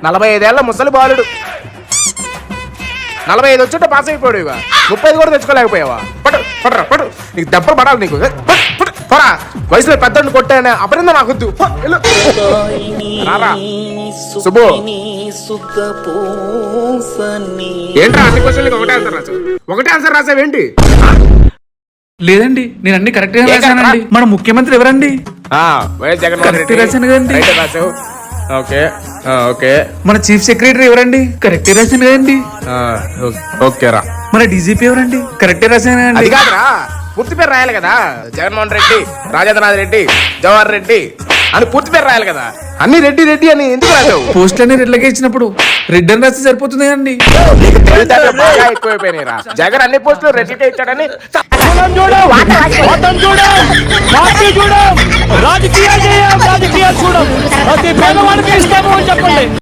45 ఏళ్ల ముసలి బాలుడు. 45 వచ్చుంటే పాస్ అయిపోయాడుగా. 35 కూడా తెచ్చుకోలేకపోయావా? పట్టు పట్టరా పట్టు, నీకు దెబ్బలు పడాలి నీకు. పరా, వయసులో పెద్దోడిని కొట్టానే అపరింద నాకొద్దు. రారా సుబ్బు. ఏంట్రా అన్ని క్వశ్చన్లకి ఒకటే ఆన్సర్ రాసావు? ఒకటే ఆన్సర్ రాసావేంటి? లేదండి, నేను అన్ని కరెక్ట్ గా రాశానండి. మన ముఖ్యమంత్రి ఎవరండి? వైఎస్ జగన్మోహన్ రెడ్డి. రాశాను కదండి. రైట్ రాసావు. Okay okay. మన చీఫ్ సెక్రటరీ ఎవరండి? కరెక్ట్ రాశాను కదండి. ఓకే రా. మన డీజీపీ ఎవరండి? కరెక్ట్ రాశాను అది కదండి. కాదురా, పూర్తి పేరు రాయాలి కదా. జగన్మోహన్ రెడ్డి, రాజేంద్రనాథ్ రెడ్డి, జవహర్ రెడ్డి అని పూర్తి పేరు రాయాలి కదా. అన్ని రెడ్డి రెడ్డి అని ఎందుకు రాసావు? పోస్ట్ అన్ని రెడ్లకే ఇచ్చినప్పుడు రెడ్ అని రాస్తే సరిపోతుంది కదండి. బాగా ఎక్కువైపోయినాయిరా. జగన్ అన్ని పోస్టులు రెడ్డికే ఇచ్చాడని. రాజకీయాలు చూడం, ప్రతి పేదవాడికి ఇస్తాము అని చెప్పండి.